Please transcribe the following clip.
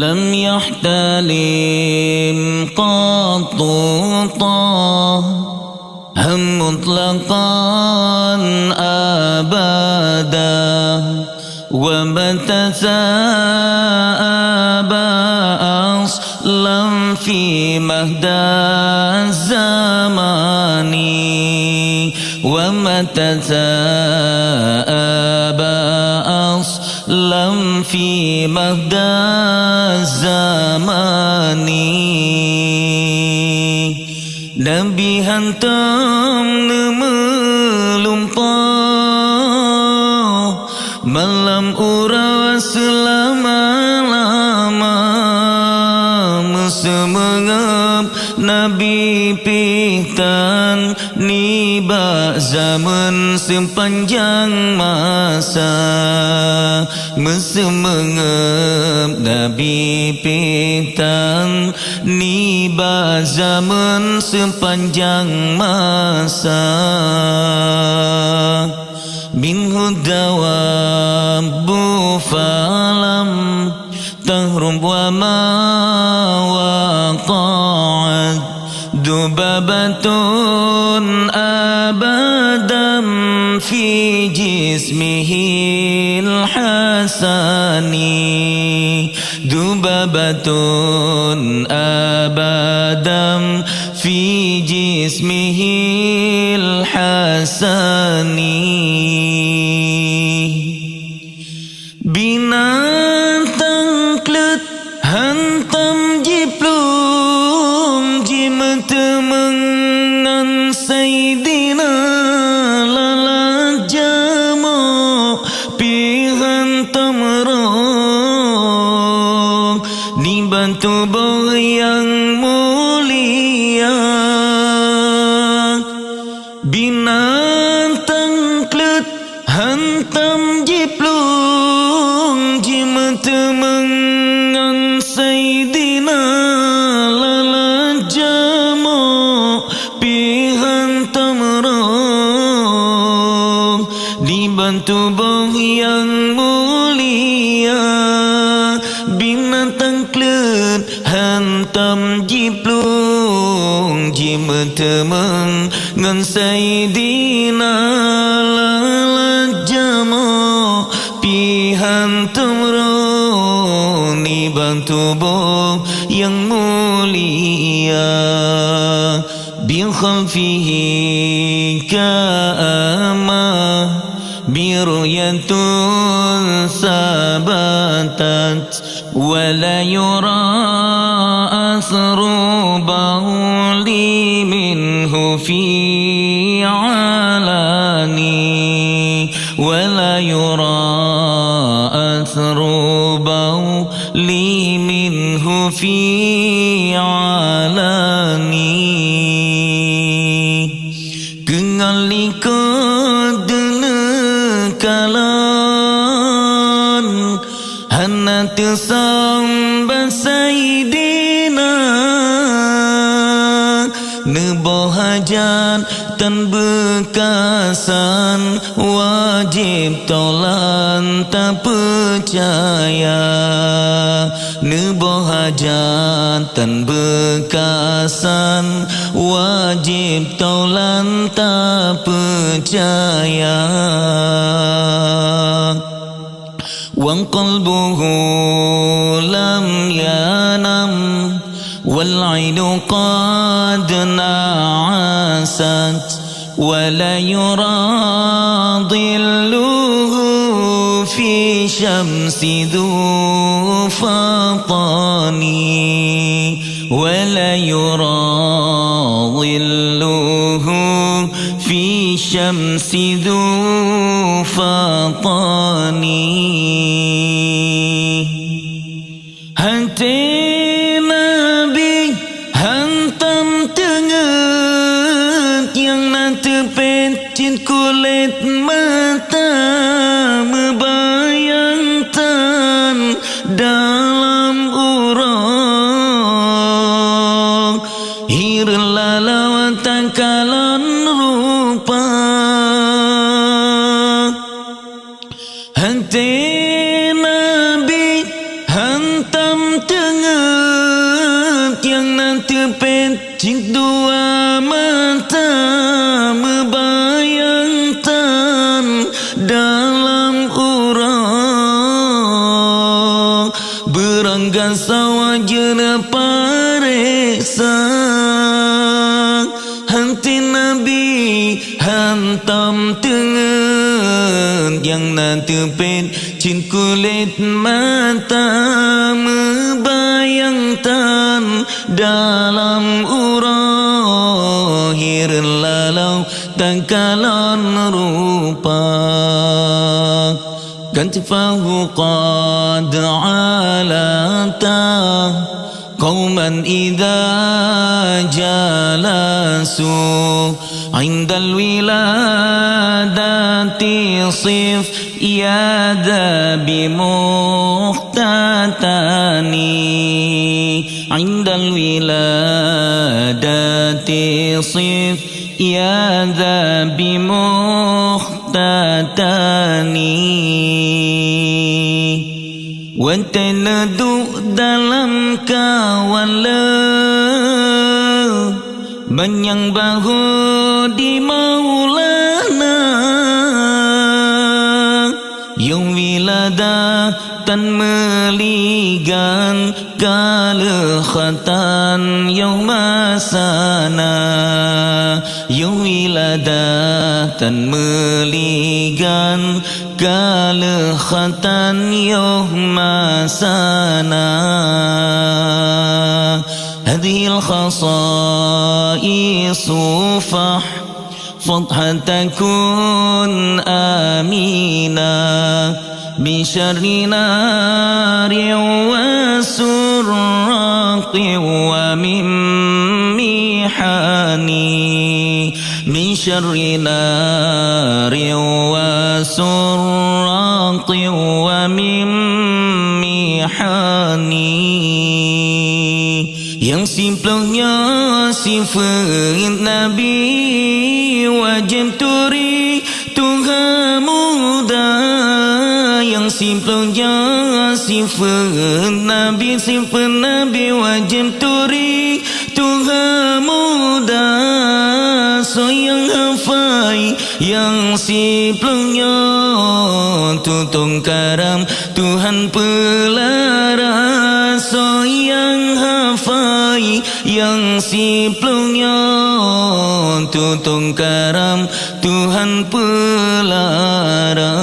لم يحتلم قط طه مطلقا أبدا ومتى ثاب أصلا في مهدى الزمان ومتى ثاب أصلا في مهدى الزمان Nabi hantam melumpah malam ura selama-lama Mesemengap Nabi pihtan niba zaman sepanjang masa Mesemengap Nabi pihtan niba zaman sepanjang masa Minhu dawabu falam tahrum wa ma waqa'at dubabatun abadam fi jismihi al-hasani dubabatun abadam fi jismihi al-hasani binatang klet hantam jiplung jimat mengan sayyidina lala jamo pi hantam roh dibantu boh yang mulia binatang klet hantam jiplung jimat mengan sayyidina lala jamo pi hantam roh dibantu boh yang mulia binatang klet hantam jiplung jimat mengan sayyidina lala jamo pi hantam roh dibantu boh yang mulia bi khalfihi ka'ama biruyatun sabatat wala yura asru bahuli minhu fi alani wala yura asru bahuli minhu fi alani kengali kalan hanat samba sayyidina nebo hajat tan bekasan wajib tolan tak percaya nebo hajat tan bekasan wajib tolan tak percaya wang qalbuhu lam yanam wal ainu qad na'asat wala yura dhilluhu fi syamsi dhu fatani wala yura dhilluhu fi syamsi dhu fatani hati Nabi hantam tenget yang nanti pencin kulit mata membayangkan dalam urang hirla lawan tangkalan rupa hati Nabi hantam terpet cik dua mata membayangkan dalam urang beranggas wajana paresa hanti Nabi hantam tengen yang terpet cik kulit mata membayangkan dalam urang hir lalau tangkalan rupa kantifahu qad alata qauman idza jalasu indal wiladati sif yada bimuhtatani indal wiladati sif yada bimuhtatani Wantanadu dalam kawala Banyang bahu di maulana Yung wilada tan meligan Kalekhatan yung masana Yung wilada tan meligan Kalekhatan yung masana Hadhil khasaisu فضحا تكون آمينا بشر نار وسراق ومن محاني من شر نار وسراق ومن محاني yang simplenya sifat Nabi wajib turi Tuhan muda yang simplenya sifat Nabi wajib turi Tuhan muda so yang hafai yang simplenya tutung karam Tuhan pelara so yang hafai yang simplenya tutung karam Tuhan pelara